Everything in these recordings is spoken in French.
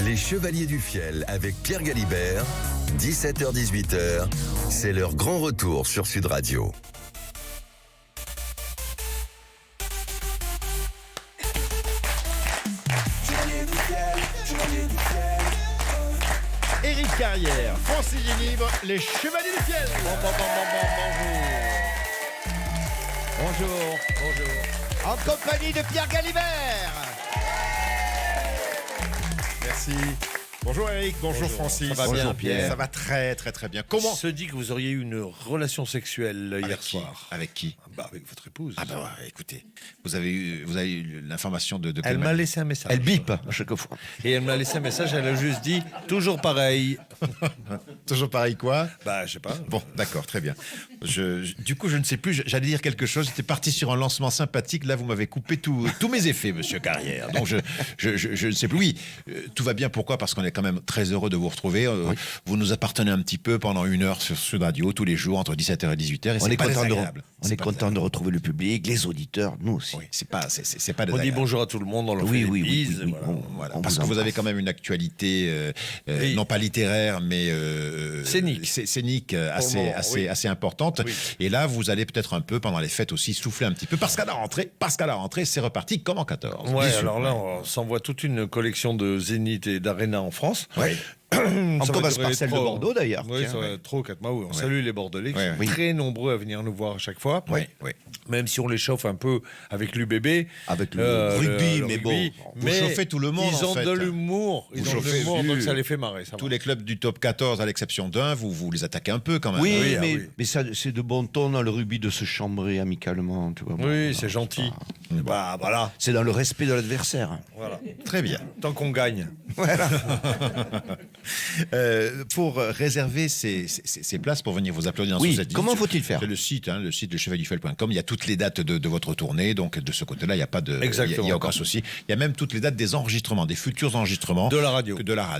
Les Chevaliers du Fiel avec Pierre Galibert, 17h-18h, c'est leur grand retour sur Sud Radio. Éric Carrière, Francis Génibre, les Chevaliers du Fiel. Bonjour. En compagnie de Pierre Galibert. Merci. Bonjour Eric, bonjour Francis. Ça va bien, Pierre? Ça va très bien. Comment se dit que vous auriez eu une relation sexuelle hier soir? Avec qui? Avec votre épouse. Écoutez, vous avez eu l'information de elle m'a laissé un message. Elle bip à chaque fois. Et elle m'a laissé un message, elle a juste dit toujours pareil. Toujours pareil quoi? Je sais pas. Bon, d'accord, très bien. Du coup, je ne sais plus, j'allais dire quelque chose, j'étais parti sur un lancement sympathique, là vous m'avez coupé tous mes effets, monsieur Carrière. Donc je ne sais plus. Oui, tout va bien, pourquoi? Parce qu'on est quand même très heureux de vous retrouver. Oui. Vous nous appartenez un petit peu pendant 1 heure sur Sud Radio, tous les jours, entre 17h et 18h, et on est pas content désagréable. On est content de retrouver le public, les auditeurs, nous aussi. Oui, c'est pas désagréable. On dit bonjour à tout le monde, on leur fait des bises. Voilà. Parce que vous avez quand même une actualité, non pas littéraire, mais scénique assez importante. Oui. Et là, vous allez peut-être un peu, pendant les fêtes aussi, souffler un petit peu. Parce qu'à la rentrée, c'est reparti comme en 14. Ouais, alors là, on s'envoie toute une collection de Zénith et d'Arena en France. Oui. On commence par celle de Bordeaux d'ailleurs. Oui, ça va être 3 ou 4 mois. On salue les Bordelais qui sont très nombreux à venir nous voir à chaque fois. Oui. Même si on les chauffe un peu avec l'UBB. Avec le rugby, mais bon. Vous chauffez tout le monde. Ils ont de l'humour. Donc ça les fait marrer. Tous les clubs du top 14, à l'exception d'un, vous les attaquez un peu quand même. Oui, mais ça, c'est de bon ton dans le rugby de se chambrer amicalement. Tu vois, oui, c'est gentil. Voilà. C'est dans le respect de l'adversaire. Voilà. Très bien. Tant qu'on gagne. Voilà. Pour réserver ces places pour venir vous applaudir dans ce comment faut-il faire? C'est le site de chevaldufiel.com. Il y a toutes les dates de votre tournée, donc de ce côté-là, il n'y a pas de, il y a aucun souci. Il y a même toutes les dates des enregistrements, des futurs enregistrements de la radio.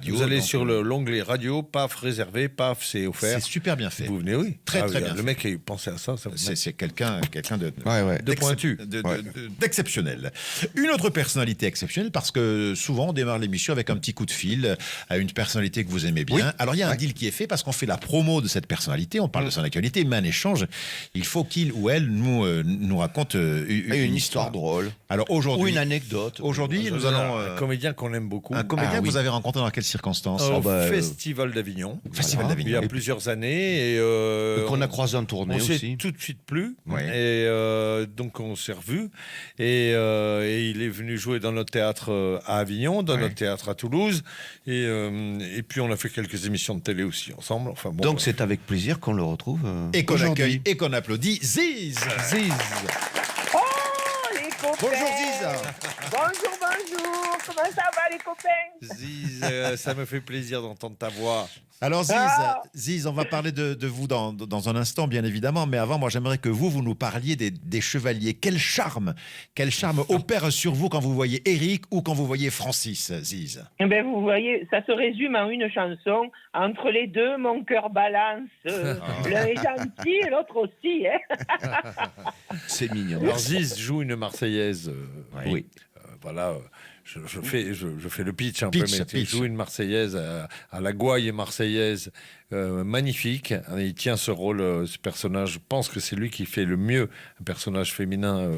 Vous allez sur l'onglet radio, paf, réservé, paf, c'est offert. C'est super bien fait. Vous venez, oui. Très bien. Le mec qui a pensé à ça, c'est quelqu'un de pointu, d'exceptionnel. Une autre personnalité exceptionnelle, parce que souvent on démarre l'émission avec un petit coup de fil à une personnalité que vous aimez bien. Oui. Alors il y a un deal qui est fait parce qu'on fait la promo de cette personnalité, on parle de son actualité, mais en échange, il faut qu'il ou elle nous raconte une histoire drôle. Alors aujourd'hui, ou une anecdote. Aujourd'hui, nous allons un comédien qu'on aime beaucoup. Un comédien que vous avez rencontré dans quelles circonstances? Au Festival d'Avignon. Il y a plusieurs années et qu'on a croisé en tournée aussi. On s'est tout de suite plu. Oui. Et donc on s'est revus et il est venu jouer dans notre théâtre à Avignon, dans notre théâtre à Toulouse et puis on a fait quelques émissions de télé aussi ensemble. Enfin, bon, donc c'est avec plaisir qu'on le retrouve et qu'on accueille et qu'on applaudit Ziz. Oh les copains. Bonjour Ziz. Bonjour. Comment ça va les copains? Ziz, ça me fait plaisir d'entendre ta voix. Alors Ziz, on va parler de vous dans un instant, bien évidemment, mais avant, moi j'aimerais que vous nous parliez des chevaliers. Quel charme opère sur vous quand vous voyez Eric ou quand vous voyez Francis, Ziz? Eh ben, vous voyez, ça se résume en une chanson. Entre les deux, mon cœur balance. L'un est gentil et l'autre aussi. C'est mignon. Alors Ziz joue une Marseillaise. Oui. Voilà. Je fais le pitch un peu, mais il joue une Marseillaise à la gouaille marseillaise magnifique. Il tient ce rôle, ce personnage. Je pense que c'est lui qui fait le mieux un personnage féminin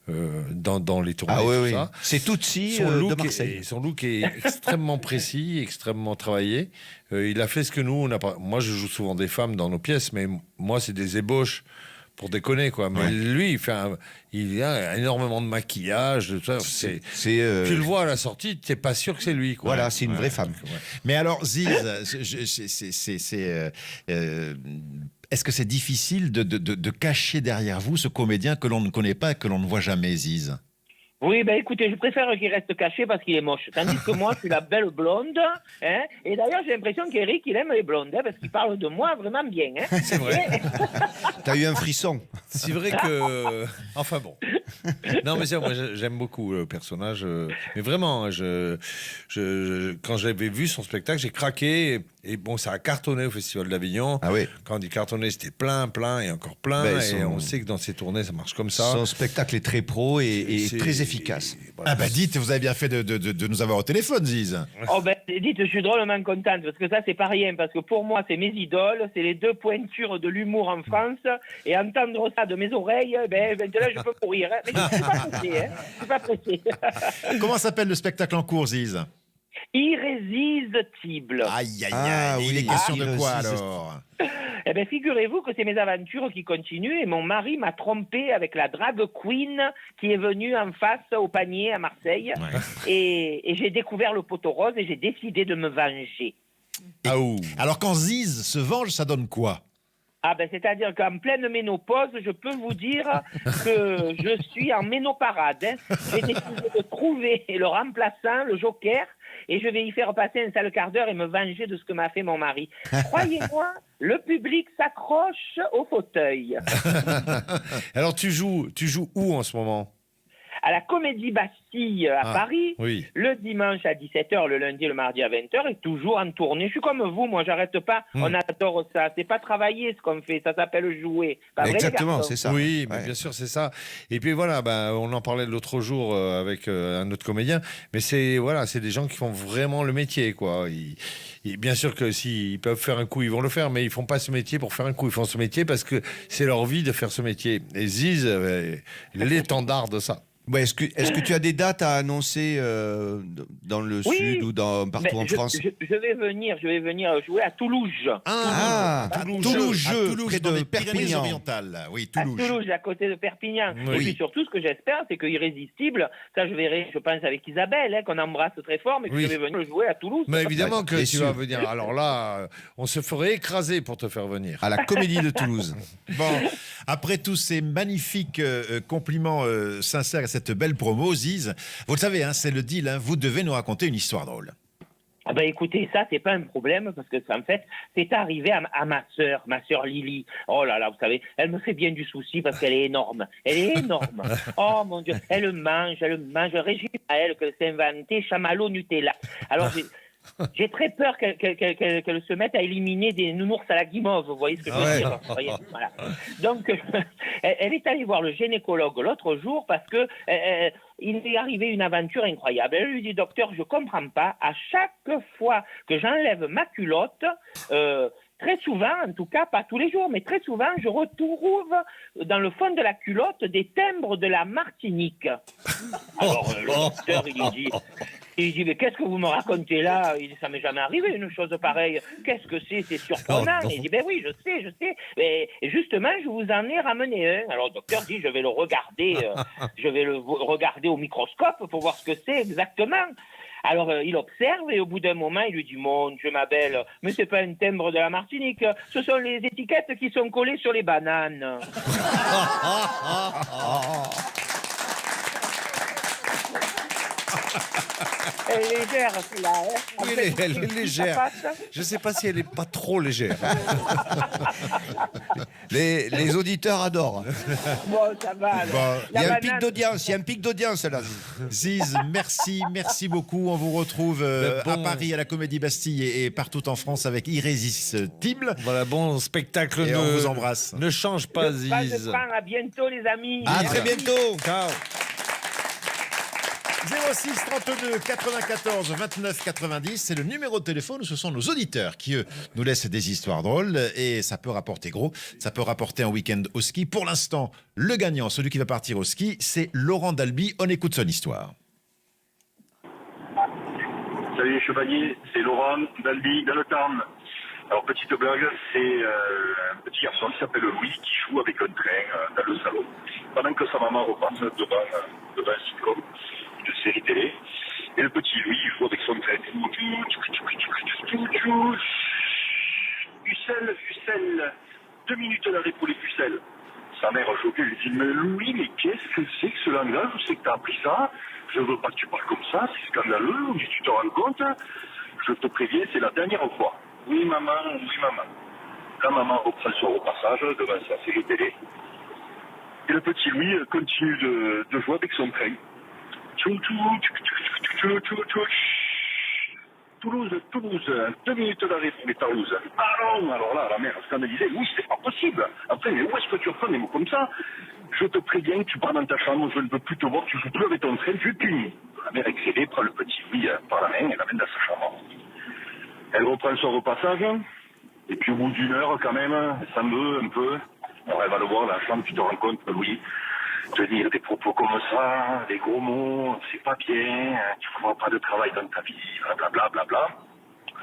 dans les tournées. Ah oui, ça. C'est Tootsie de Marseille. Son look est extrêmement précis, extrêmement travaillé. Il a fait ce que nous, on n'a pas. Moi, je joue souvent des femmes dans nos pièces, mais moi, c'est des ébauches. Pour déconner, quoi. Mais lui, il a énormément de maquillage. Tu le vois à la sortie, tu n'es pas sûr que c'est lui, quoi. Voilà, c'est une vraie femme. Mais alors, Ziz, est-ce que c'est difficile de cacher derrière vous ce comédien que l'on ne connaît pas et que l'on ne voit jamais, Ziz? Oui, ben écoutez, je préfère qu'il reste caché parce qu'il est moche. Tandis que moi, je suis la belle blonde. Hein, et d'ailleurs, j'ai l'impression qu'Éric, il aime les blondes, hein, parce qu'il parle de moi vraiment bien. Hein. C'est vrai. T'as eu un frisson. C'est vrai que... Enfin bon. Non, mais moi, j'aime beaucoup le personnage. Mais vraiment, hein, quand j'avais vu son spectacle, j'ai craqué. Et bon, ça a cartonné au Festival d'Avignon. Ah oui. Quand on dit cartonné, c'était plein et encore plein. Ben, et on sait que dans ces tournées, ça marche comme ça. Son spectacle est très pro et très efficace. Voilà. Ah bah dites, vous avez bien fait de nous avoir au téléphone, Ziz. Oh ben, dites, je suis drôlement contente parce que ça, c'est pas rien. Parce que pour moi, c'est mes idoles, c'est les deux pointures de l'humour en France. Et entendre ça de mes oreilles, ben, maintenant, je peux courir. Hein. Mais je suis pas pressé. Hein. Je suis pas pressé. Comment s'appelle le spectacle en cours, Ziz? Irrésistible. Aïe, aïe, Ah, aïe. oui. Il est question de quoi, Irrésistible. alors? Eh bien, figurez-vous que c'est mes aventures qui continuent et mon mari m'a trompé avec la drag queen qui est venue en face au panier à Marseille. Et j'ai découvert le poteau rose et j'ai décidé de me venger. Ah, ouh. Alors, quand Ziz se venge, ça donne quoi? Ah ben, c'est-à-dire qu'en pleine ménopause, je peux vous dire que je suis en ménoparade. Hein. J'ai décidé de trouver le remplaçant, le joker, et je vais y faire passer un sale quart d'heure et me venger de ce que m'a fait mon mari. Croyez-moi, le public s'accroche au fauteuil. Alors, tu joues où en ce moment? À la Comédie Bastille à Paris, oui. le dimanche à 17h, le lundi et le mardi à 20h, et toujours en tournée. Je suis comme vous, moi, j'arrête pas. On adore ça. C'est pas travailler ce qu'on fait, ça s'appelle jouer. Pas vrai, Exactement, garçon c'est ça. Oui, mais Ouais. bien sûr, c'est ça. Et puis voilà, on en parlait l'autre jour avec un autre comédien, mais c'est des gens qui font vraiment le métier, quoi. Bien sûr que s'ils peuvent faire un coup, ils vont le faire, mais ils font pas ce métier pour faire un coup. Ils font ce métier parce que c'est leur vie de faire ce métier. Et Ziz, l'étendard de ça. Ouais, est-ce que tu as des dates à annoncer dans le Oui. sud ou partout en France? Je vais venir jouer à Toulouse. Ah, Toulouse, près dans de les Pyrénées Perpignan. orientales. Oui, À Toulouse. Toulouse, à côté de Perpignan. Oui. Et puis surtout, ce que j'espère, c'est que Irrésistible, ça je verrai, je pense, avec Isabelle, hein, qu'on embrasse très fort, mais que Oui. je vais venir jouer à Toulouse. Mais évidemment que Bien tu sûr. vas venir. Alors là, on se ferait écraser pour te faire venir. À la Comédie de Toulouse. Bon, après tous ces magnifiques compliments sincères à cette belle promo, Ziz, vous le savez, hein, c'est le deal, hein, vous devez nous raconter une histoire drôle. Ah ben écoutez, ça c'est pas un problème parce que en fait c'est arrivé à ma sœur Lily. Oh là là, vous savez, elle me fait bien du souci parce qu'elle est énorme. Elle est énorme. Oh mon Dieu, elle mange un régime à elle que s'est inventé chamallow Nutella. Alors j'ai très peur qu'elle se mette à éliminer des nounours à la guimauve, vous voyez ce que je veux dire, vous voyez, voilà. Donc, elle est allée voir le gynécologue l'autre jour parce que il est arrivé une aventure incroyable. Elle lui dit, docteur, je comprends pas, à chaque fois que j'enlève ma culotte, très souvent, en tout cas, pas tous les jours, mais très souvent, je retrouve dans le fond de la culotte des timbres de la Martinique. Alors, le docteur, il dit, mais qu'est-ce que vous me racontez là? Il dit, ça m'est jamais arrivé une chose pareille. Qu'est-ce que c'est surprenant. Oh, non. Il dit, ben oui, je sais. Et justement, je vous en ai ramené un. Alors, le docteur dit, je vais le regarder au microscope pour voir ce que c'est exactement. Alors, il observe et au bout d'un moment, il lui dit, mon Dieu, ma belle, mais c'est pas un timbre de la Martinique, ce sont les étiquettes qui sont collées sur les bananes. Elle est légère, celle-là. Hein. Oui, elle est légère. Je sais pas si elle est pas trop légère. Les auditeurs adorent. Bon, ça va. Bon, Il y a un pic d'audience, là. Ziz, merci beaucoup. On vous retrouve à Paris, à la Comédie Bastille et partout en France avec Irrésistible. Voilà, bon spectacle. Et on vous embrasse. Ne change pas, Pas de Ziz. pain, à bientôt, les amis. À très bientôt. Ciao. 06 32 94 29 90, c'est le numéro de téléphone où ce sont nos auditeurs qui, eux, nous laissent des histoires drôles et ça peut rapporter gros, ça peut rapporter un week-end au ski. Pour l'instant, le gagnant, celui qui va partir au ski, c'est Laurent Dalby. On écoute son histoire. Salut les chevaliers, c'est Laurent Dalby dans le Tarn. Alors petite blague, c'est un petit garçon qui s'appelle Louis qui joue avec un train dans le salon. Pendant que sa maman repasse devant un sitcom, une série télé, et le petit Louis joue avec son train. Pucelle, 2 minutes d'arrêt pour les pucelles. Sa mère choquée lui dit, mais Louis, mais qu'est-ce que c'est que ce langage? Je sais que t'as appris ça, je veux pas que tu parles comme ça, c'est scandaleux, mais tu te rends compte? Je te préviens, c'est la dernière fois. Oui maman. La maman reprend son repassage devant sa série télé. Et le petit Louis continue de jouer avec son train. Toulouse, 2 minutes d'arrêt pour les Toulouse. Ah non, alors là, la mère scandalisée, oui, c'est pas possible. Après, mais où est-ce que tu reprends des mots comme ça? Je te préviens, tu pars dans ta chambre, je ne veux plus te voir, tu joues plus avec ton train, tu es puni. La mère excédée prend le petit Louis par la main et l'amène dans sa chambre. Elle reprend son repassage, et puis au bout d'1 heure, quand même, elle s'en veut un peu. Alors elle va le voir dans la chambre, tu te rends compte que Louis, tenir des propos comme ça, des gros mots, c'est pas bien, tu ne feras pas de travail dans ta vie, blablabla, bla.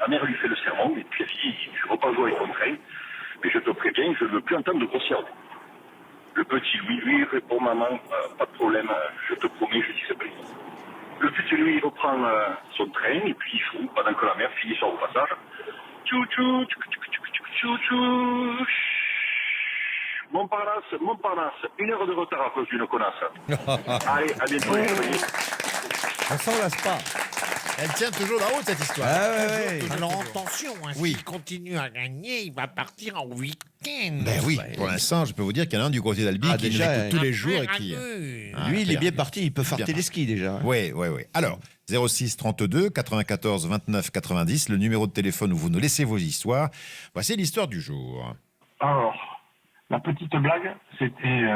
La mère lui fait le sermon, et puis elle dit, tu repars jouer avec ton train, mais je te préviens, je ne veux plus entendre de grossièreté. Le petit Louis, lui, répond, maman, pas de problème, je te promets, je dis c'est plus. Le petit Louis, il reprend son train, et puis il joue, pendant que la mère finit son repassage. Montparnasse, 1 heure de retard à cause d'une connasse. Allez, à bientôt. On s'en lasse pas. Elle tient toujours la route, cette histoire. Ah ouais, ouais. Alors attention, Oui. s'il continue à gagner, il va partir en week-end. Ben oui, pour l'instant, je peux vous dire qu'il y en a un du côté d'Albi qui déjà, nous écoute tous les jours et Après, qui... Lui, il est clair. bien parti, il peut faire Bien téléski déjà. Oui. Alors, 06 32 94 29 90, le numéro de téléphone où vous nous laissez vos histoires. Voici l'histoire du jour. Alors, la petite blague, c'était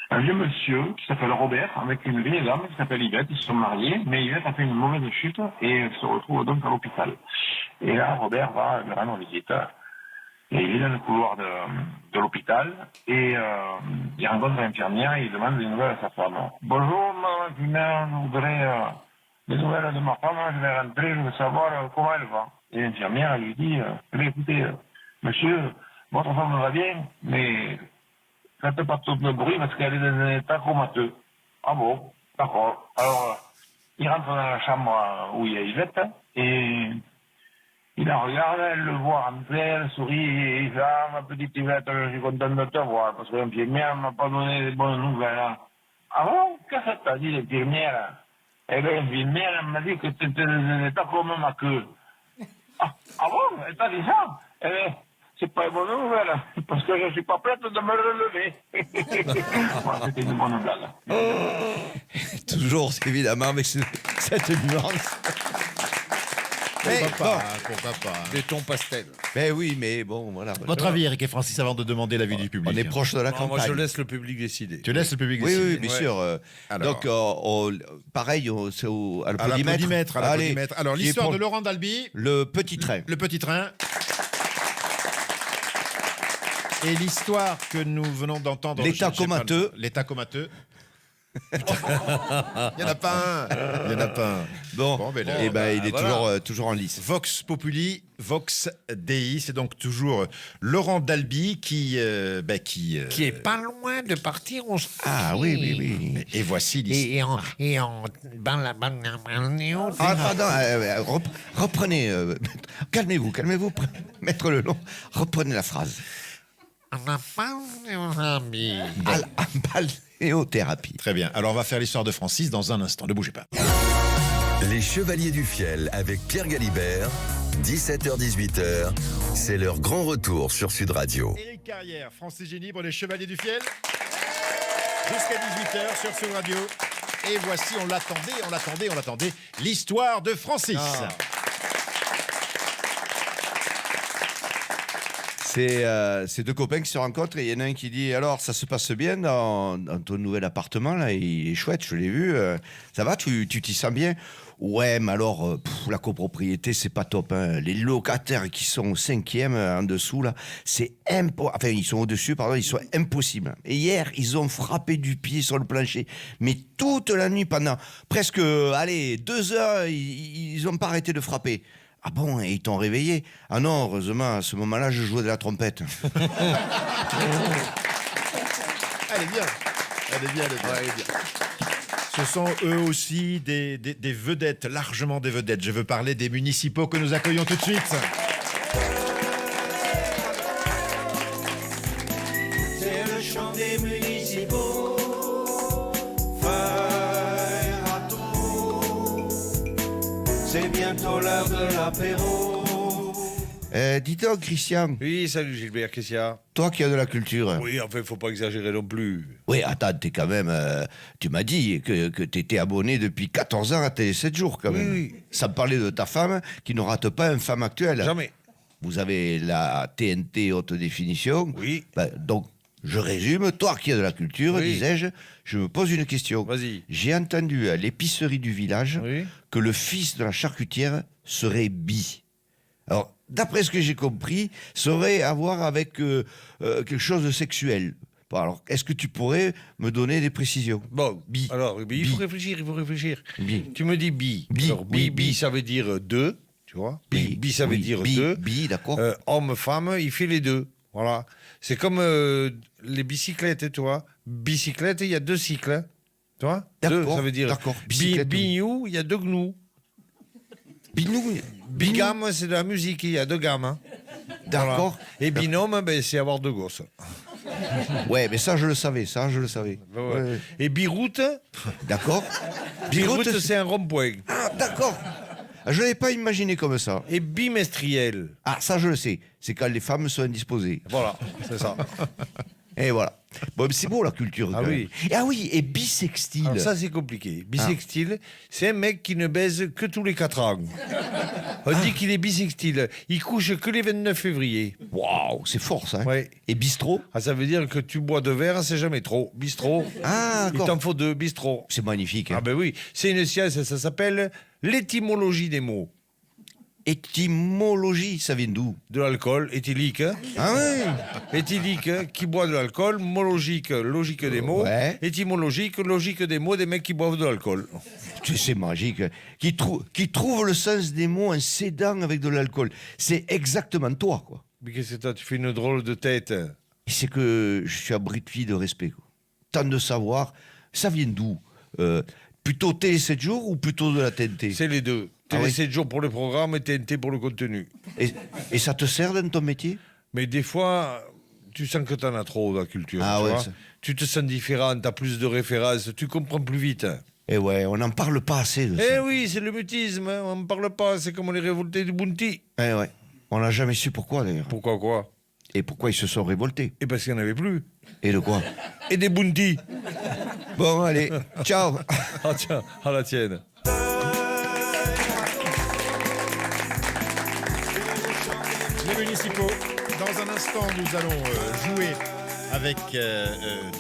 un vieux monsieur qui s'appelle Robert avec une vieille dame qui s'appelle Yvette. Ils se sont mariés, mais Yvette a fait une mauvaise chute et se retrouve donc à l'hôpital. Et là, Robert va lui rendre visite. Et il est dans le couloir de l'hôpital et il rencontre l'infirmière et il demande des nouvelles à sa femme. Bonjour, madame l'infirmière, je voudrais des nouvelles de ma femme, je vais rentrer, je veux savoir comment elle va. Et l'infirmière elle lui dit, écoutez, monsieur, votre femme va bien, mais faites pas trop de bruit parce qu'elle est dans un état comateux. Ah bon, d'accord. Alors, il rentre dans la chambre où il y a Yvette et il la regarde, elle le voit rentrer, elle sourit et il fait « Ah, ma petite Yvette, je suis content de te voir parce que l'infirmière ne m'a pas donné des bonnes nouvelles. » Ah bon, qu'est-ce que t'as dit l'infirmière? Eh bien, l'infirmière, elle m'a dit que tu étais dans un état comme ma queue. Ah bon, elle t'a dit ça? Eh bien, c'est pas une bonne nouvelle, parce que je suis pas prête de me relever. Voilà, c'était une bonne blague. Toujours, évidemment, avec cette nuance. Mais, Pourquoi pas. Des tons pastels. mais oui, mais bon, voilà. Votre avis, Eric et Francis, avant de demander l'avis du public. On est proche de la Non, campagne. moi, je laisse le public décider. Tu laisses le public Oui, décider. oui, bien Ouais. sûr. Alors. Donc, pareil, c'est à À l'applaudimètre. à Allez, l'applaudimètre. Alors, qui est l'histoire pour de Laurent Dalby, le petit train. le petit train. Et l'histoire que nous venons d'entendre... L'état j'ai pas le- comateux. L'état comateux. Il n'y en a pas un. Bon, ben, eh ben, il est voilà. toujours en lice. Vox Populi, Vox Dei, c'est donc toujours Laurent Dalby qui Qui est pas loin de partir au ski. Ah oui. Et voici l'histoire. Dans la balnéo. Ah, pardon, reprenez. Calmez-vous, maître Lelon. Reprenez la phrase. Balnéothérapie. Très bien. Alors, on va faire l'histoire de Francis dans un instant. Ne bougez pas. Les Chevaliers du Fiel avec Pierre Galibert, 17h-18h, c'est leur grand retour sur Sud Radio. Éric Carrière, Francis Génibre, les Chevaliers du Fiel. Jusqu'à 18h sur Sud Radio. Et voici, on l'attendait, l'histoire de Francis. C'est deux copains qui se rencontrent et il y en a un qui dit alors ça se passe bien dans ton nouvel appartement là, il est chouette, je l'ai vu, ça va, tu t'y sens bien? Ouais, mais alors la copropriété c'est pas top, hein. Les locataires qui sont au 5e en dessous là, c'est enfin ils sont au-dessus, pardon, ils sont impossibles. Et hier ils ont frappé du pied sur le plancher, mais toute la nuit pendant presque 2 heures ils ont pas arrêté de frapper. Ah bon, et ils t'ont réveillé? Ah non, heureusement, à ce moment-là, je jouais de la trompette. Elle est bien. Ce sont eux aussi des vedettes, largement des vedettes. Je veux parler des municipaux que nous accueillons tout de suite. C'est le chant des municipaux. Faire à tout. C'est bientôt l'heure de l'apéro. Dis donc, Christian, Oui, salut Gilbert, qu'est-ce qu'il y a? toi qui as de la culture. Oui, enfin, faut pas exagérer non plus. Oui, attends, t'es quand même. Tu m'as dit que t'étais abonné depuis 14 ans à Télé 7 jours, quand même. Oui. Sans parler de ta femme, qui ne rate pas une femme actuelle. Jamais. Vous avez la TNT haute définition. Oui. Donc, je résume. Toi qui as de la culture, Oui. disais-je, je me pose une question. Vas-y. J'ai entendu à l'épicerie du village Oui. que le fils de la charcutière serait bi. Alors, d'après ce que j'ai compris, ça aurait à voir avec quelque chose de sexuel. Bon, alors, est-ce que tu pourrais me donner des précisions? Bon, Bi. Alors, il Bi. faut réfléchir, il faut réfléchir. Bi. Tu me dis bi. Bi, Alors, oui, bi, bi. ça veut dire deux, tu vois. Bi, ça veut oui, dire bi, deux. Bi, d'accord. Homme, femme, il fait les deux. Voilà. C'est comme les bicyclettes, tu vois. Bicyclette, il y a deux cycles. Tu vois. Deux, D'accord, ça veut dire. d'accord. Bicyclette, oui. Bignou, il y a deux gnous. Binou. Bigame, c'est de la musique, il y a deux gammes. Hein. D'accord. Voilà. Et binôme, ben, c'est avoir deux gosses. Ouais, mais ça, je le savais. Ouais. Et biroute, D'accord. biroute, c'est un rond-point. Ah, d'accord. Je ne l'avais pas imaginé comme ça. Et bimestriel. Ah, ça, je le sais. C'est quand les femmes sont indisposées. Voilà, c'est ça. Et voilà. Bon, mais c'est beau, la culture. Ah quand oui. même. Ah oui, et bisextile. Alors ça, c'est compliqué. Bisextile, c'est un mec qui ne baise que tous les 4 ans. On dit qu'il est bisextile. Il couche que les 29 février. Waouh, c'est fort, ça. Hein. Ouais. Et bistrot. Ah, ça veut dire que tu bois 2 verres, c'est jamais trop. Bistrot. Ah, Il d'accord. t'en faut 2, bistrot. C'est magnifique. Hein. Ah ben oui, c'est une science, ça s'appelle l'étymologie des mots. Étymologie, ça vient d'où? De l'alcool, éthylique. Hein. Ah oui. Éthylique, qui boit de l'alcool. Mologique, logique des mots. Ouais. Étymologique, logique des mots des mecs qui boivent de l'alcool. C'est magique. Qui trouve le sens des mots en s'aidant avec de l'alcool. C'est exactement toi, quoi. Mais qu'est-ce que toi, tu fais une drôle de tête. Et c'est que je suis abruti de respect, quoi. Tant de savoir, ça vient d'où? Plutôt Télé 7 jours ou plutôt de la TNT? C'est les deux. Ah Télé oui. 7 jours pour le programme et TNT pour le contenu. Et ça te sert dans ton métier? Mais des fois, tu sens que t'en as trop dans la culture. Ah tu ouais, vois. ça- Tu te sens différent, t'as plus de références, tu comprends plus vite. Et ouais, on n'en parle pas assez de Eh ça. oui, c'est le mutisme, hein, on ne parle pas, c'est comme les révoltés du Bounty. Eh ouais. On n'a jamais su pourquoi, d'ailleurs. Pourquoi quoi? Et pourquoi ils se sont révoltés. Et parce qu'il n'y en avait plus. Et de quoi? Et des Bounty. Bon, allez, ciao. Ah tiens, à la tienne. Les municipaux. Dans un instant, nous allons jouer avec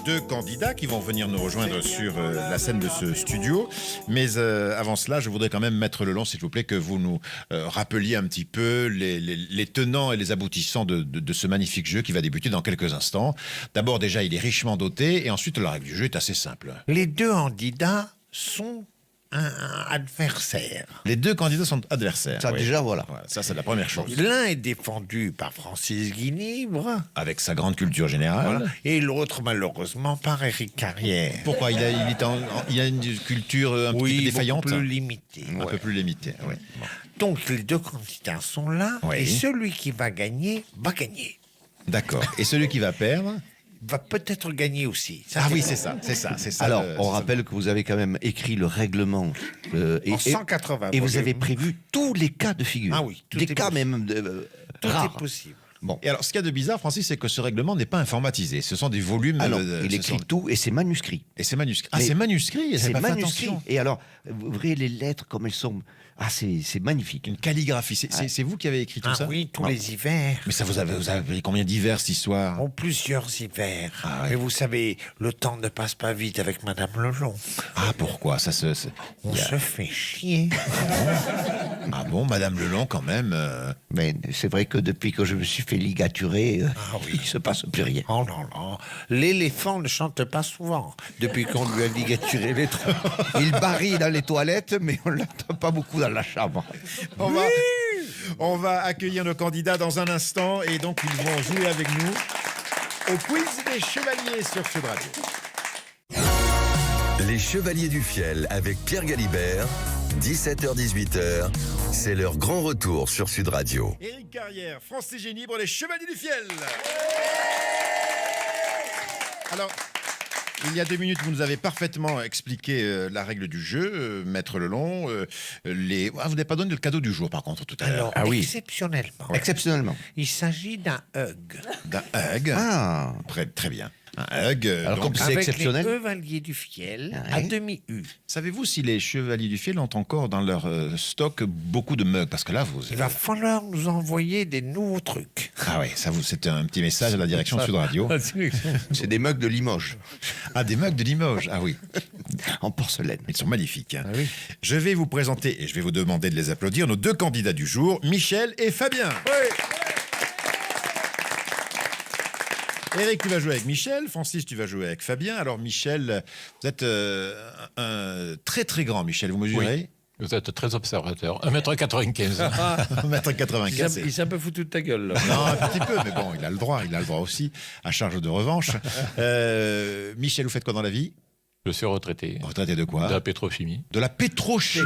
deux candidats qui vont venir nous rejoindre sur la scène de ce studio. Mais avant cela, je voudrais quand même mettre le long, s'il vous plaît, que vous nous rappeliez un petit peu les tenants et les aboutissants de ce magnifique jeu qui va débuter dans quelques instants. D'abord, déjà, il est richement doté, et ensuite, la règle du jeu est assez simple. Les deux candidats sont un adversaire. Les deux candidats sont adversaires. Ça, oui. déjà, voilà. Ça, c'est la première chose. L'un est défendu par Francis Guinibre Avec sa grande culture générale. et l'autre, malheureusement, par Éric Carrière. Pourquoi il a une culture un petit peu Oui, défaillante, beaucoup plus limité. un peu plus limitée. Oui. Donc, les deux candidats sont là Oui. et celui qui va gagner va gagner. D'accord. Et celui qui va perdre? Va peut-être gagner aussi. Ça, Ah oui, c'est c'est ça. Alors, on rappelle que vous avez quand même écrit le règlement. en 180 Et vous volumes. avez prévu tous les cas de figure. Ah oui, tout des est cas possible. même Tout rares. est possible. Bon. Et alors, ce qu'il y a de bizarre, Francis, c'est que ce règlement n'est pas informatisé. Ce sont des volumes. Alors, il ce écrit sont- tout et c'est manuscrit. Et c'est manuscrit. Ah, Mais- c'est manuscrit. et C'est j'ai pas fait manuscrit. attention. Et alors, vous verrez les lettres comme elles sont. Ah, c'est magnifique. Une calligraphie. C'est vous qui avez écrit tout Ah ça? oui, tous les hivers. Mais ça, vous avez pris combien d'hivers, cette histoire? En plusieurs hivers. Ah ouais. Et vous savez, le temps ne passe pas vite avec Madame Lelon. Ah, pourquoi ça se... On se fait chier. Ah bon, Madame Lelon, quand même. Mais c'est vrai que depuis que je me suis fait ligaturer, Ah oui. il se passe plus rien. Oh non, non. L'éléphant ne chante pas souvent depuis qu'on lui a ligaturé les troncs. Il barille dans les toilettes, mais on ne l'entend pas beaucoup dans la chambre. On va accueillir nos candidats dans un instant et donc ils vont jouer avec nous au quiz des chevaliers sur Sud Radio. Les Chevaliers du Fiel avec Pierre Galibert, 17h-18h, c'est leur grand retour sur Sud Radio. Éric Carrière, Francis Génibre, les Chevaliers du Fiel. Alors, Il y a 2 minutes, vous nous avez parfaitement expliqué la règle du jeu, Maître Lelon. Vous n'avez pas donné le cadeau du jour, par contre, tout à l'heure. Alors, exceptionnellement, Exceptionnellement. il s'agit d'un hug. D'un hug. Ah. Très bien. Un hug. Alors, donc, comme c'est Avec exceptionnel. les chevaliers du fiel à Ouais. demi-U. savez-vous si les Chevaliers du Fiel ont encore dans leur stock beaucoup de mugs? Parce que là, vous... Il va falloir nous envoyer des nouveaux trucs. Ah oui, c'est un petit message à la direction de Sud Radio. C'est des mugs de Limoges, Ah, des mugs de Limoges. Ah oui, en porcelaine. ils sont magnifiques. Hein. Je vais vous présenter, et je vais vous demander de les applaudir, nos 2 candidats du jour, Michel et Fabien. Eric, tu vas jouer avec Michel. Francis, tu vas jouer avec Fabien. Alors, Michel, vous êtes un très très grand, Michel. Vous mesurez Vous êtes très observateur. 1m95. 1m95. Il s'est un peu foutu de ta gueule, là. Non, un petit peu, mais bon, il a le droit aussi, à charge de revanche. Michel, vous faites quoi dans la vie? Je suis retraité. Retraité de quoi? De la pétrochimie. De la pétrochimie.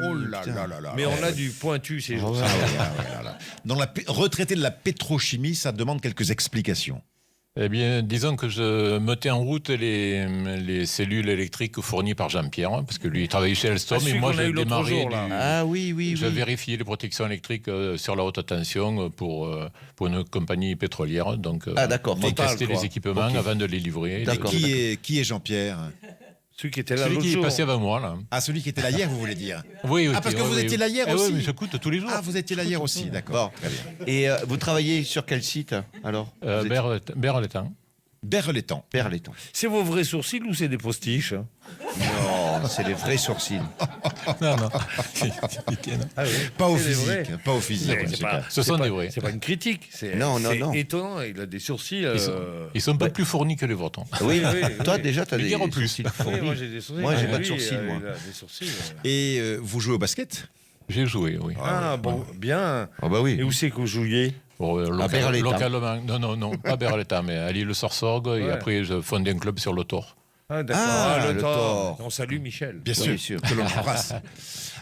Oh là là là là. Mais on a du pointu ces jours. Ah ouais, là. Dans retraité de la pétrochimie, ça demande quelques explications. Eh bien, disons que je mettais en route les cellules électriques fournies par Jean-Pierre, hein, parce que lui, il travaillait chez Alstom, et moi, j'ai démarré Ah oui. j'ai vérifié les protections électriques sur la haute tension pour une compagnie pétrolière. Donc, Ah, d'accord. on Total, testait quoi. les équipements avant de les livrer. D'accord. Qui est Jean-Pierre? Celui qui était là Celui l'autre qui est jour. passé avant moi, là. Ah, celui qui était là hier, vous voulez dire? Oui, Ah, parce que vous étiez là hier Eh aussi. oui, mais j'écoute tous les jours. Ah, vous étiez là hier aussi, d'accord. Bon. Très bien. Et vous travaillez sur quel site, alors? Berletan. Berletan. Berletan. C'est vos vrais sourcils ou c'est des postiches? Non, c'est les vrais sourcils. Non, non. Pas au C'est des physique. vrais. Pas au physique. Mais en c'est tout pas- cas. Ce sont pas- des vrais. C'est pas une critique. Non. C'est étonnant. Il a des sourcils. Ils sont pas plus fournis que les vôtres. Oui, oui, toi oui. déjà, tu as Mais des dire en plus. sourcils Oui, fournis. moi j'ai des sourcils. Moi, j'ai mais pas de lui, sourcils, moi. Il a des sourcils. Et vous jouez au basket? J'ai joué, oui. Ah bon, bien. Ah bah oui. Et où c'est que vous jouiez? Bon, Berletan. localement. Non, pas Berletan, mais à l'île-Sorsorgue. Et Ouais. après, je fondais un club sur le Thor. Ah d'accord. Ah, le le Thor. Thor. On salue Michel. Bien Oui, sûr. sûr. Que l'on embrasse.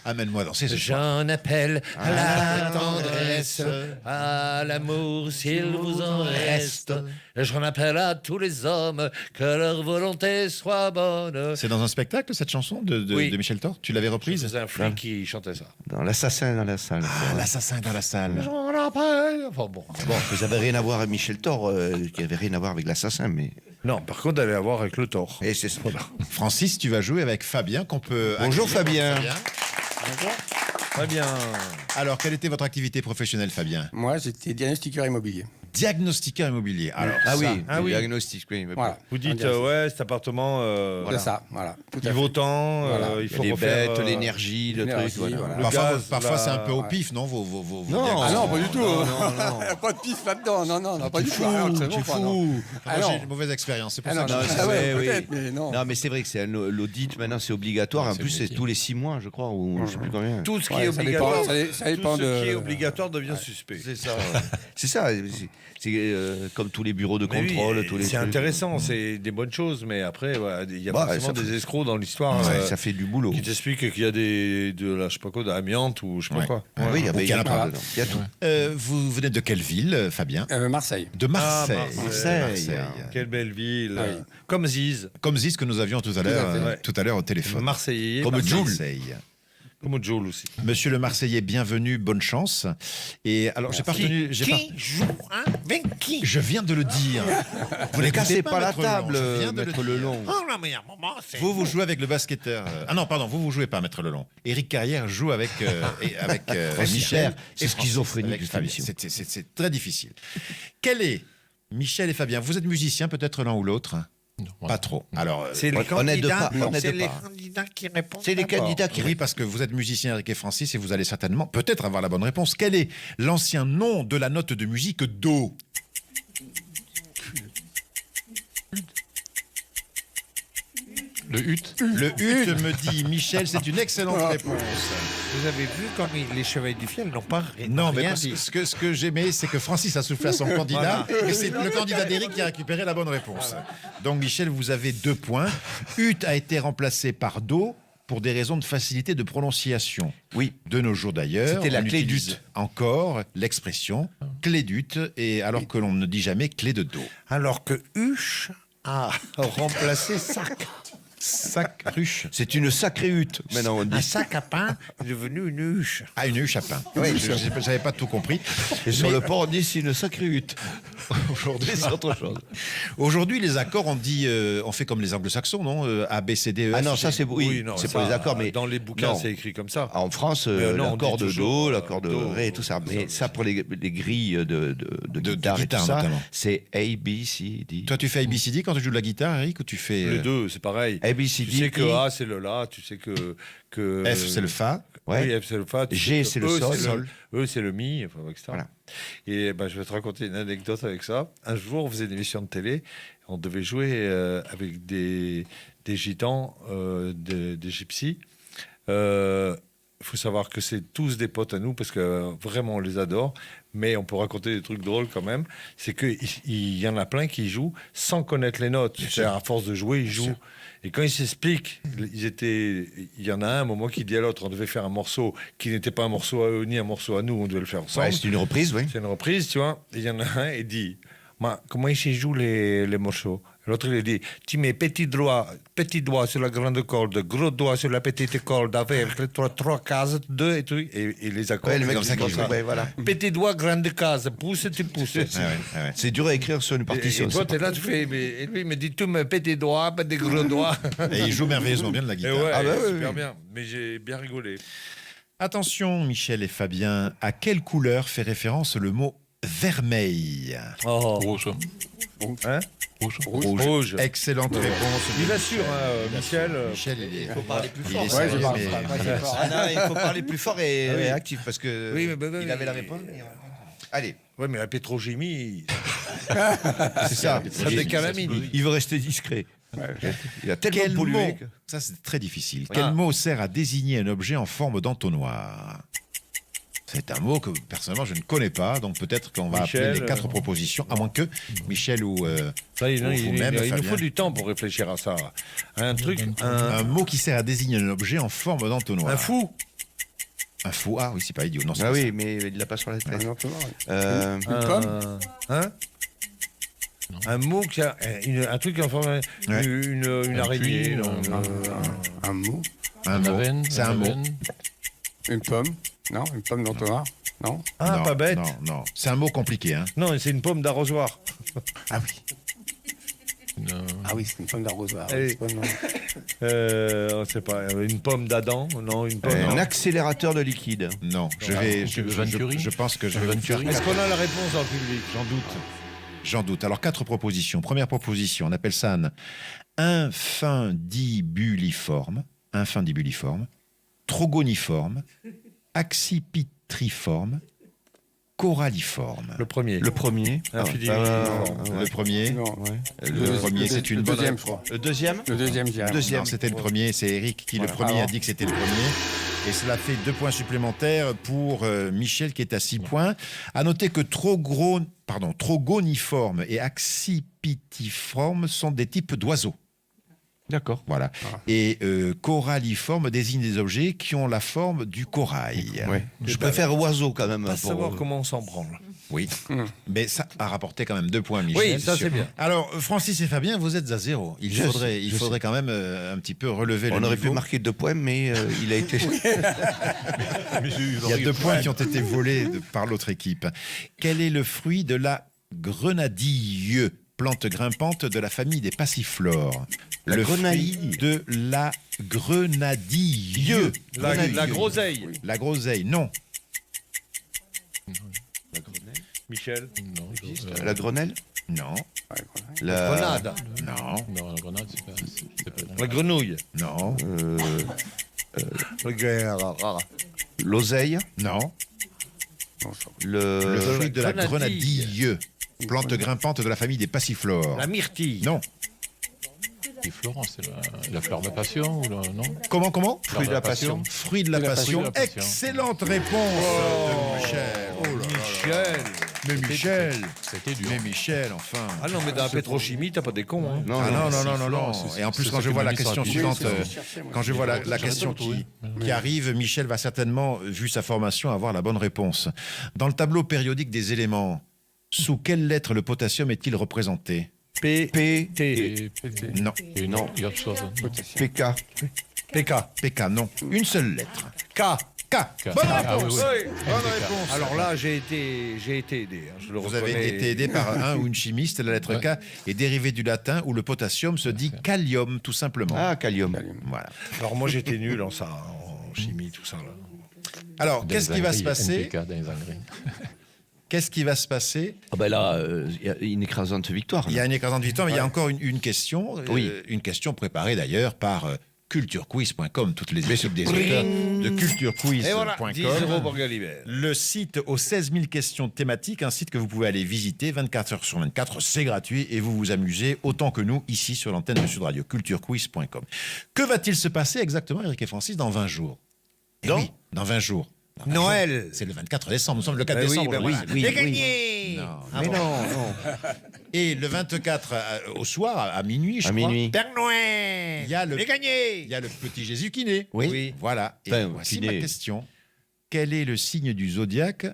Amène-moi danser ce soir. J'en appelle à la tendresse, à l'amour s'il vous en reste. J'en appelle à tous les hommes, que leur volonté soit bonne. C'est dans un spectacle, cette chanson de Oui. Michel Thor? Tu l'avais reprise? C'est un flic qui chantait ça. Dans l'assassin dans la salle. Ah, l'assassin dans la salle. J'en appelle. Enfin bon. Bon, vous n'avez rien à voir avec Michel Thor, qui avait rien à voir avec l'assassin, mais. Non, par contre, d'aller avoir avec le Thor. Et c'est ça. Francis, tu vas jouer avec Fabien, qu'on peut... Bonjour, accueillir. Fabien. Très bien. Alors, quelle était votre activité professionnelle, Fabien? Moi, j'étais diagnostiqueur immobilier. Diagnostiqueur immobilier. Alors, Ah oui, Ah le oui. diagnostic, oui. mais Voilà. Vous dites, On dirait ça. ouais, cet appartement, C'est ça, voilà. Tout à il vaut fait. tant, Voilà. il Il y a faut les refaire... bêtes, l'énergie, le l'énergie, truc. Voilà. voilà. Le parfois, gaz, parfois c'est un peu au ouais. pif, non? Vos Non. diagnostics. Ah non, pas du tout. non. Pas de pif là-dedans. Non, pas du tout. Ah, Tu absolument pas, non. fous. Ah Moi, j'ai non. une mauvaise expérience. C'est pour Ah ça non, que non, je dis ah ça. ouais, oui. peut-être, mais non. Non, mais c'est vrai que c'est l'audit, maintenant, c'est obligatoire. En c'est plus, le c'est métier. tous les 6 mois, je crois, ou je sais plus combien. Tout ce qui Ouais, est ça obligatoire, dépend- ça dépend tout ce qui de- est obligatoire devient suspect. C'est ça. C'est ça. C'est comme tous les bureaux de Mais oui, contrôle, tous les c'est trucs. intéressant, c'est des bonnes choses, mais après, voilà, il y a Bah, forcément ça des fait- escrocs dans l'histoire Ça fait du boulot. qui t'expliquent qu'il y a de la, je sais pas quoi, de l'amiante ou je sais pas Ouais. quoi. Ah oui, il y a Voilà. dedans. Il y a tout. Vous venez de quelle ville, Fabien? Marseille. De Marseille. Marseille. Quelle belle ville. Ah oui. Comme Ziz. Comme Ziz que nous avions tout à l'heure, à fait. tout à l'heure au téléphone. Marseillais. Comme Marseille. Marseille. Comme Joule aussi. Monsieur le Marseillais, bienvenue, bonne chance. Et alors, j'ai pas retenu. Qui joue avec qui? Je viens de le dire. Vous Ne l'écoutez cassez pas la Maître Lelon, table, je viens de le Maître dire. Lelon. Oh non, mais à un moment, c'est... Vous jouez avec le basketteur. Ah non, pardon, vous jouez pas, Maître Lelon. Éric Carrière joue avec, Michel. C'est et schizophrénique, avec cette Fabien. émission. C'est très difficile. Quel est Michel et Fabien? Vous êtes musiciens, peut-être l'un ou l'autre? Non, Pas trop. Alors, C'est les On aide candidats. pas. On C'est aide les pas. candidats qui répondent. C'est les d'abord. candidats qui oui, parce que vous êtes musicien, Eric et Francis, et vous allez certainement peut-être avoir la bonne réponse. Quel est l'ancien nom de la note de musique Do? Le hut. Le hut me dit Michel, c'est une excellente réponse. Vous avez vu comme les chevaliers du fiel n'ont pas Non, mais rien parce dit. que ce que j'aimais, c'est que Francis a soufflé à son candidat, et c'est le candidat d'Éric qui a récupéré la bonne réponse. Donc, Michel, vous avez 2 points. Hut a été remplacé par Do pour des raisons de facilité de prononciation. Oui. De nos jours d'ailleurs, C'était la on clé utilise d'ut. encore l'expression clé d'ut, et alors que l'on ne dit jamais clé de Do. Alors que huche Ah, remplacer sac. Sac, ruche. C'est une sacrée hutte, maintenant on Un dit. sac à pain est devenu une huche. Ah, une huche à pain. Oui, je n'avais pas tout compris. Et sur le port, on dit c'est une sacrée hutte. Aujourd'hui, c'est autre chose. Aujourd'hui, les accords, on fait comme les anglo-saxons, non A, B, C, D, E, F. Ah non, ça c'est Oui, non, c'est ça, pour les accords, mais dans les bouquins, non. c'est écrit comme ça. En France, Mais non, on l'accord dit de toujours, Do, l'accord de Do, Ré, tout ça. Mais ça, pour les grilles de guitare et tout guitare, ça, notamment. c'est A, B, C, D. Toi, tu fais ABCD quand tu joues de la guitare, Eric, ou tu fais Les deux, c'est pareil. A, B, C, Tu D, sais que E. A, c'est le La, tu sais que F, c'est le Fa. Ouais. Oui, F, c'est le Fa. tu G, sais c'est que le E, sol. E, c'est le Mi, enfin, etc. Voilà. Et ben, je vais te raconter une anecdote avec ça. Un jour, on faisait une émission de télé. On devait jouer avec des gitans, des gypsies. Il faut savoir que c'est tous des potes à nous parce que vraiment on les adore. Mais on peut raconter des trucs drôles quand même. C'est qu'il y en a plein qui jouent sans connaître les notes. C'est-à-dire, à force de jouer, ils jouent. Et quand ils s'expliquent, il y en a un moment qui dit à l'autre, on devait faire un morceau qui n'était pas un morceau à eux ni un morceau à nous, on devait le faire ensemble. Ouais, c'est une reprise, oui. C'est une reprise, tu vois. Et il y en a un, il dit, comment ils se jouent les morceaux? L'autre, il dit, tu mets petit doigt sur la grande corde, gros doigt sur la petite corde, avec les trois cases, deux et tout, et les accords. Ouais, le mec, comme ça c'est qu'il fait. ouais, voilà. Petit doigt, grande case, pouce, tu pousses. C'est dur à écrire sur une Et partition. toi, ça. t'es là, tu fais, et lui, il me dit, tu mets petit doigt, pas des gros doigts. Et il joue merveilleusement bien de la Et guitare. ouais, Ah bah oui, super oui. bien. Mais j'ai bien rigolé. Attention, Michel et Fabien, à quelle couleur fait référence le mot vermeil? Rouge. Hein? Rouge. Excellente réponse. Il assure, hein, Michel. Michel, il faut parler plus il fort. est Ouais, sérieux, je parle mais- pas fort. Ah non, il faut parler plus fort et actif parce que Oui, mais il avait la réponse. Allez, Ouais, mais la pétrochimie, c'est ça. ça décale à midi. Il veut rester discret. Il a tellement Quel pollué. mot, ça c'est très difficile, Ah. quel mot sert à désigner un objet en forme d'entonnoir? C'est un mot que personnellement je ne connais pas, donc peut-être qu'on va Michel, appeler les 4 propositions, à moins que Michel ou Ça, il vous-même, nous Fabien. faut du temps pour réfléchir à ça. Un truc, un mot qui sert à désigner un objet en forme d'entonnoir. un fou. Un fou, ah oui, c'est pas idiot. Non, c'est Ah pas oui, ça. mais il l'a pas sur la tête. Non, tu vois, ouais. Une pomme. Hein? Un mot qui a un truc en forme Ouais. une araignée. puits, non, Un mot. Un mot. Avène, C'est un mot. Avène. Une pomme. Non, une pomme d'entonnoir. Non. Ah, Non, pas bête. Non, non, c'est un mot compliqué. Hein. Non, c'est une pomme d'arrosoir. Ah oui. Ah oui, c'est une pomme d'arrosoir. Allez. C'est pas, non. On sait pas. Une pomme d'Adam. Non, une pomme. Un non. accélérateur de liquide. Non, je pense que je vais vous faire Est-ce qu'on a la réponse dans le public? J'en doute. J'en doute. Alors, 4 propositions. Première proposition, on appelle ça un infundibuliforme, trogoniforme, accipitriforme, coralliforme. Le premier. Le premier. Le premier. Non. Le premier, c'est une le bonne deuxième, réponse. je crois. Le deuxième. Le deuxième, je dirais. Non, c'était le premier. C'est Eric qui, le Voilà. premier, a Alors. dit que c'était le premier. Et cela fait 2 points supplémentaires pour Michel qui est à 6 points. À noter que trogoniforme et accipitiforme sont des types d'oiseaux. D'accord. Voilà. Et coralliforme désigne des objets qui ont la forme du corail. Ouais. Je préfère oiseau quand même. Pas pour- savoir comment on s'en branle. Oui. Mais ça a rapporté quand même 2 poins, Michel. Oui, ça, c'est bien. Alors, Francis et Fabien, vous êtes à 0. Il faudrait quand même un petit peu relever le On aurait niveau. pu marquer 2 points, mais il a été. Il y a 2 points qui ont été volés par l'autre équipe. Quel est le fruit de la grenadille, plante grimpante de la famille des passiflores? La le grenaille. fruit de la grenadille. La groseille. La groseille, non. Michel. Non, La grenelle. Non. La Grenade. Non. non, la grenade, c'est pas. La grenouille. Non. L'oseille. Non. Le. Le fruit de la grenadille. grenadille, plante grimpante de la famille des passiflores. La myrtille. Non. Et Florence, c'est la fleur de la passion ou non? Comment Fruit de la passion. Fruit de la passion. Excellente réponse de Michel. Oh là là. Michel. Mais Michel. C'était dur. Mais Michel, enfin. Ah non, mais dans la pétrochimie, t'as pas des cons. Hein. Ah non. Et en plus, quand je vois la question suivante, quand je vois la J'aurais question trouvé. qui arrive, Michel va certainement, vu sa formation, avoir la bonne réponse. Dans le tableau périodique des éléments, sous quelle lettre le potassium est-il représenté? Non. Et Non. il y a autre chose. PK. PK, non. Une seule lettre. K. Bonne Ah, réponse. oui, oui. Bonne réponse. Alors là, j'ai été aidé. Hein, je le Vous avez reconnais. été aidé par un ou une chimiste. La lettre K est dérivée du latin où le potassium se dit kalium, tout simplement. Ah, Kalium. Voilà. Alors moi, j'étais nul en ça, en chimie, tout ça. Là. Alors, qu'est-ce qui va se passer NPK dans les engrais. Qu'est-ce qui va se passer Ah ben là, il y a une écrasante victoire. Il y a une écrasante victoire, mais il y a encore une question. Oui. Une question préparée d'ailleurs par culturequiz.com, toutes les équipes des auteurs de Et voilà, 10 euros culturequiz.com. pour Galibert. Le site aux 16 000 questions thématiques, un site que vous pouvez aller visiter 24 heures sur 24, c'est gratuit et vous vous amusez autant que nous ici sur l'antenne de Sud Radio, culturequiz.com. Que va-t-il se passer exactement, Eric et Francis, dans 20 jours Dans 20 jours. Noël. C'est le 24 décembre, nous sommes le 4 Ben oui, décembre. ben aujourd'hui. oui. J'ai gagné. Non. Mais non. Et le 24 au soir, à minuit, je À crois, minuit. Père Noël. il y a le J'ai gagné. Il y a le petit Jésus qui naît. Oui. Voilà. Et Enfin, voici qui ma naît. question. Quel est le signe du zodiaque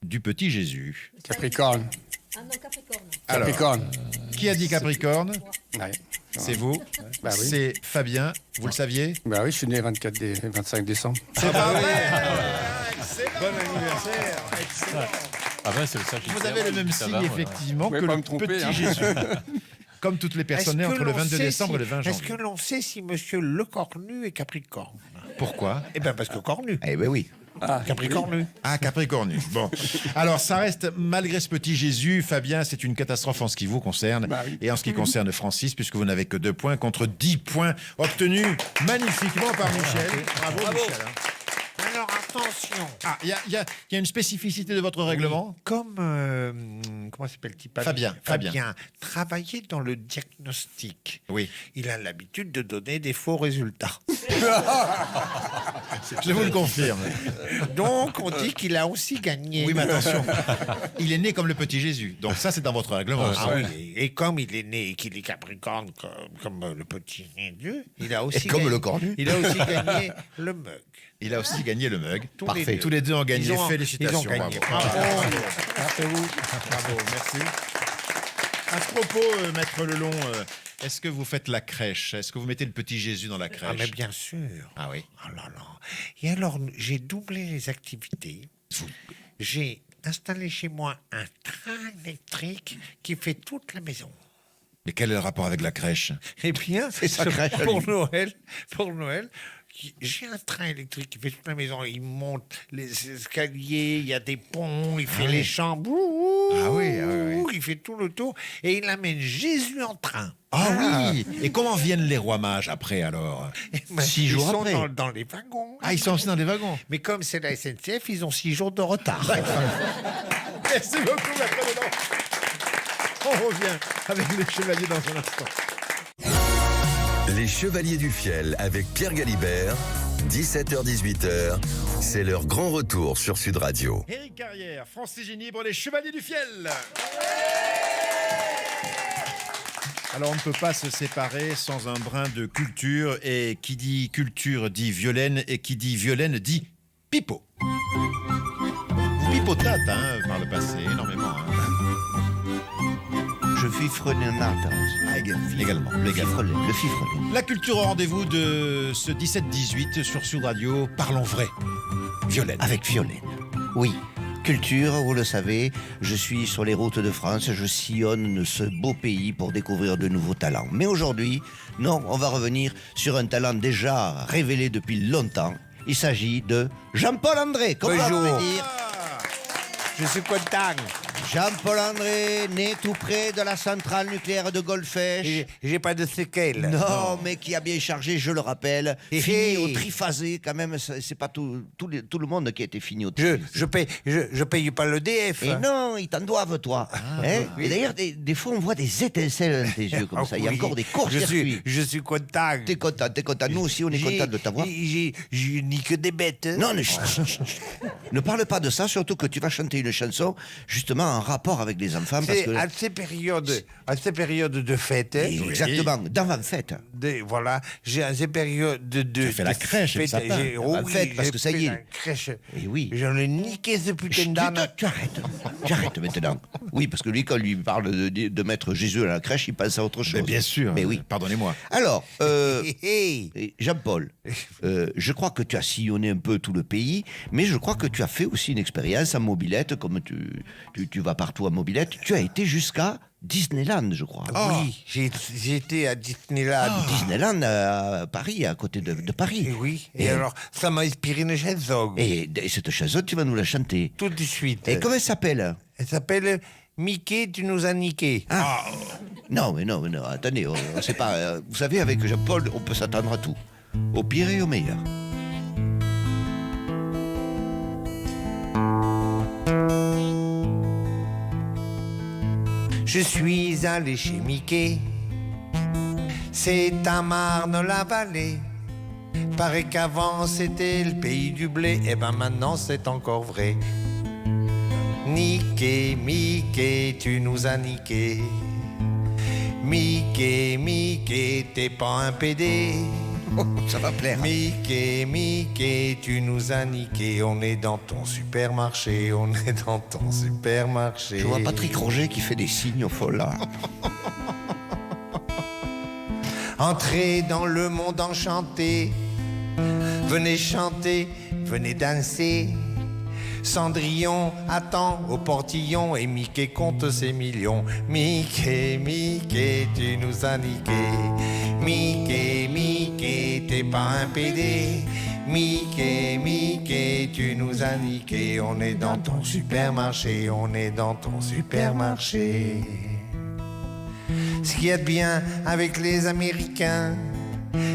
du petit Jésus? Capricorne. Ah non, Capricorne. Alors, Capricorne. qui a dit Capricorne? Ouais. C'est vous. Bah oui. C'est Fabien. Vous le saviez? Bah oui, je suis né le 25 décembre. C'est pas vrai. Bon anniversaire. Ah ben, c'est le Sagittaire. Vous avez le même ça signe, va, ouais. effectivement, Vous que pouvez pas le me tromper, petit hein. Jésus. Comme toutes les personnes nées entre le 22 décembre et le 20 Est-ce janvier. que l'on sait si Monsieur Le Cornu est Capricorne? Pourquoi? Eh bien, parce que Cornu. Eh ben oui. Capricornu. Ah, Capricorne. Bon. Alors, ça reste, malgré ce petit Jésus, Fabien, c'est une catastrophe en ce qui vous concerne. Bah oui. Et en ce qui concerne Francis, puisque vous n'avez que 2 points contre 10 points obtenus magnifiquement par Michel. Bravo. Michel. hein. Alors, attention. Ah, il y a une spécificité de votre règlement? Comme, comment s'appelle-t-il? Fabien. Travailler dans le diagnostic. Oui. Il a l'habitude de donner des faux résultats. Je vous le confirme. Donc, on dit qu'il a aussi gagné. Oui, mais attention. Il est né comme le petit Jésus. Donc ça, c'est dans votre règlement. Ah oui, et comme il est né et qu'il est Capricorne comme le petit Dieu, il a aussi comme gagné, le Cornu. Il a aussi gagné le mug. Il a aussi gagné le mug. Tous Parfait. les deux. Tous les deux ont gagné. Ils ont Félicitations. gagné. Bravo. Bravo. Bravo, merci. À ce propos, Maître Lelon, est-ce que vous faites la crèche? Est-ce que vous mettez le petit Jésus dans la crèche? Ah, mais bien sûr. Ah oui. Oh là là. Et alors, j'ai doublé les activités. J'ai installé chez moi un train électrique qui fait toute la maison. Mais quel est le rapport avec la crèche? Eh bien, C'est sa crèche à pour lui. Noël, j'ai un train électrique qui fait toute la maison. Il monte les escaliers, il y a des ponts, il fait les chambres. Ah oui. Il fait tout le tour et il amène Jésus en train. Ah oui. Et comment viennent les rois mages après alors? Eh ben, 6 ils jours sont après. dans les wagons. Ah, ils sont aussi dans les wagons. Mais comme c'est la SNCF, ils ont 6 jours de retard. Merci beaucoup, Maître Lelon. On revient avec les chevaliers dans un instant. Les Chevaliers du Fiel avec Pierre Galibert, 17h-18h, c'est leur grand retour sur Sud Radio. Éric Carrière, Francis Génie pour les Chevaliers du Fiel. Alors on ne peut pas se séparer sans un brin de culture, et qui dit culture dit Violaine, et qui dit Violaine dit pipeau. Vous pipotate par le passé, énormément. Je fifrenne un art. Également. Le fifrelin. La culture au rendez-vous de ce 17-18 sur Sud Radio, parlons vrai. Violaine. Avec Violaine. Oui. Culture, vous le savez, je suis sur les routes de France, je sillonne ce beau pays pour découvrir de nouveaux talents. Mais aujourd'hui, non, on va revenir sur un talent déjà révélé depuis longtemps. Il s'agit de Jean-Paul André. Comment Bonjour. vous pouvez dire Je suis content. Jean-Paul André, né tout près de la centrale nucléaire de Golfech. J'ai pas de séquelles. Non, mais qui a bien chargé, je le rappelle. Et Fini au triphasé, quand même, c'est pas tout le monde qui a été fini au triphasé. Je paye pas le DF. Et non, ils t'en doivent, toi. Hein. oui. Et d'ailleurs, des fois, on voit des étincelles dans tes yeux, comme ça. Il y a Oui. encore des courts-circuits. Je suis content. T'es content. Nous aussi, on est content de t'avoir. J'ai ni que des bêtes. Non, ne parle pas de ça, surtout que tu vas chanter une chanson, justement, en rapport avec les enfants. Parce C'est que... à ces périodes de fête. Exactement, d'avant-fête. Voilà, j'ai à ces périodes de. Tu as fait la crèche et le sapin. Fête, parce que ça y est. La crèche. Et oui. J'en ai niqué ce putain d'âne. Tu arrêtes maintenant. Oui, parce que lui, quand lui parle de mettre Jésus à la crèche, il pense à autre chose. Mais bien sûr. Mais oui. Pardonnez-moi. Alors, Jean-Paul, je crois que tu as sillonné un peu tout le pays, mais je crois que tu as fait aussi une expérience en mobilette, comme tu vas partout en mobilette. Tu as été jusqu'à Disneyland, je crois. Oui, j'ai été à Disneyland. Disneyland à Paris, à côté de Paris. Et oui, et alors, ça m'a inspiré une chanson. Et cette chanson, tu vas nous la chanter. Tout de suite. Et comment elle s'appelle? Elle s'appelle Mickey, tu nous as niqué. Non, mais non, attendez, on sait pas. Vous savez, avec Jean-Paul, on peut s'attendre à tout. Au pire et au meilleur. Je suis allé chez Mickey, c'est à Marne-la-Vallée. Paraît qu'avant c'était le pays du blé, et ben maintenant c'est encore vrai. Niqué, Mickey, tu nous as niqué. Mickey, Mickey, t'es pas un PD. Ça va plaire. Mickey, Mickey, tu nous as niqué. On est dans ton supermarché, on est dans ton supermarché. Je vois Patrick Roger qui fait des signes au fond là. Entrez dans le monde enchanté. Venez chanter, venez danser. Cendrillon attend au portillon et Mickey compte ses millions. Mickey, Mickey, tu nous as niqué. Mickey, Mickey, t'es pas un PD. Mickey, Mickey, tu nous as niqué. On est dans ton supermarché, on est dans ton supermarché. Ce qu'il y a de bien avec les Américains,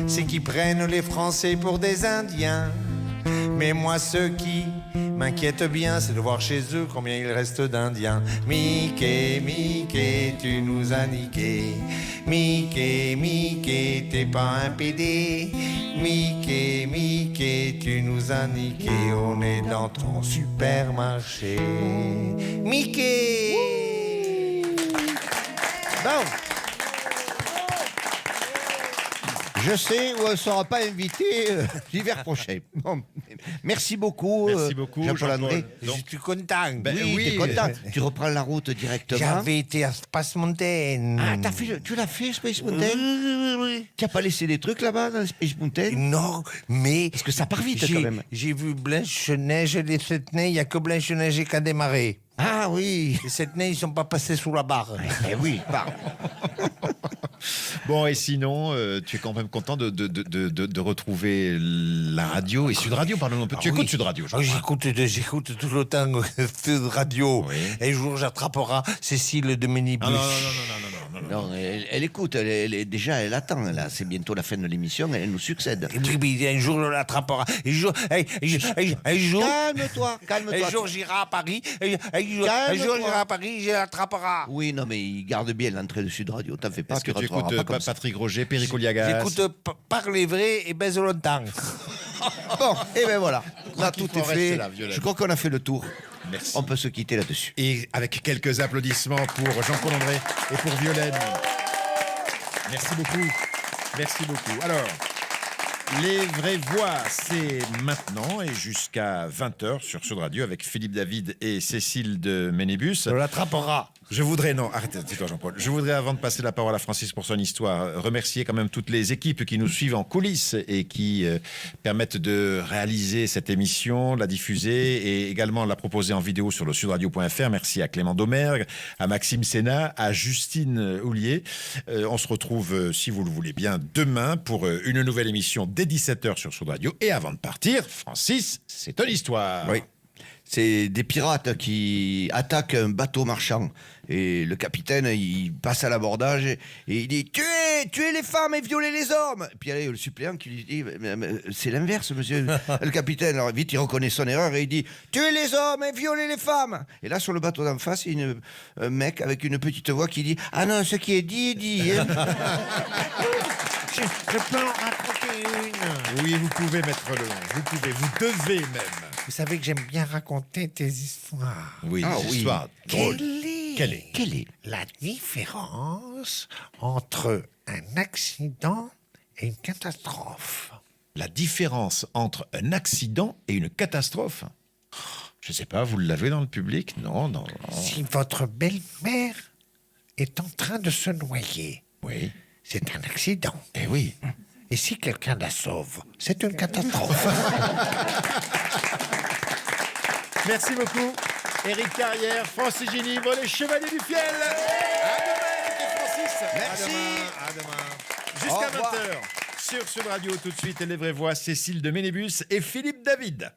c'est qu'ils prennent les Français pour des Indiens. Mais moi, ce qui m'inquiète bien, c'est de voir chez eux combien il reste d'Indiens. Mickey, Mickey, tu nous as niqué. Mickey, Mickey, t'es pas un PD. Mickey, Mickey, tu nous as niqué. On est dans ton supermarché. Mickey! Bon. Je sais où on ne sera pas invité l'hiver prochain. Bon, merci beaucoup, Jean-Paul André. Je suis content. Oui, t'es content. Tu reprends la route directement. J'avais été à Space Mountain. Ah, tu l'as fait, Space Mountain? Oui. Tu n'as pas laissé des trucs là-bas, dans Space Mountain? Non, mais... Parce que ça part vite, quand même. J'ai vu Blanche-Neige et les sept nains. Il n'y a que Blanche-Neige qui a démarré. Ah oui. Les sept nains, ils ne sont pas passés sous la barre. Eh oui, Bon, et sinon, tu es quand même content de retrouver la radio et Sud Radio, parlons un peu. Tu écoutes Sud Radio, je crois. J'écoute tout le temps Sud Radio. Oui. Et un jour, j'attraperai Cécile de Ménibus. Non, elle écoute, elle attend, là. C'est bientôt la fin de l'émission, elle nous succède. Oui, un jour, je l'attrapera. Un jour... Calme-toi. Un jour, j'irai à Paris. Un jour, j'irai à Paris, je l'attrapera. Oui, non, mais il garde bien l'entrée de Sud Radio. T'en fais pas. Est-ce que tu écoutes Patrick Roger, Perico Liagas? J'écoute Parler vrai et baise longtemps. Bon, et ben voilà. Là, tout est fait. Là, je crois qu'on a fait le tour. Merci. On peut se quitter là-dessus. Et avec quelques applaudissements pour Jean-Paul André et pour Violaine. Merci beaucoup. Merci beaucoup. Alors, les vraies voix, c'est maintenant et jusqu'à 20h sur Sud Radio avec Philippe David et Cécile de Ménébus. On l'attrapera. Je voudrais, non, arrêtez, tais-toi Jean-Paul. Je voudrais, avant de passer la parole à Francis pour son histoire, remercier quand même toutes les équipes qui nous suivent en coulisses et qui permettent de réaliser cette émission, la diffuser et également la proposer en vidéo sur le sudradio.fr. Merci à Clément Domergue, à Maxime Sénat, à Justine Houlier. On se retrouve, si vous le voulez bien, demain pour une nouvelle émission dès 17h sur Sud Radio. Et avant de partir, Francis, c'est ton histoire. Oui. C'est des pirates qui attaquent un bateau marchand. Et le capitaine, il passe à l'abordage et il dit « Tuez les femmes et violez les hommes !» Et puis il y a le suppléant qui lui dit « C'est l'inverse, monsieur. » Le capitaine, alors vite, il reconnaît son erreur et il dit « Tuez les hommes et violez les femmes !» Et là, sur le bateau d'en face, il y a un mec avec une petite voix qui dit « Ah non, ce qui est dit, est dit. » Je peux en raconter une. Oui, vous pouvez mettre le nom. Vous devez même. Vous savez que j'aime bien raconter des histoires. Oui, des histoires drôles. Quelle est la différence entre un accident et une catastrophe? La différence entre un accident et une catastrophe? Je sais pas, vous l'avez dans le public? Non, non. Si votre belle-mère est en train de se noyer, oui, c'est un accident. Eh oui. Et si quelqu'un la sauve, c'est une catastrophe. Merci beaucoup. Éric Carrière, Francis Ginibre, les Chevaliers du Fiel. À demain, Éric et Francis. Merci. À demain. Jusqu'à 20h. Sur Sud Radio, tout de suite, les vraies voix, Cécile de Ménébus et Philippe David.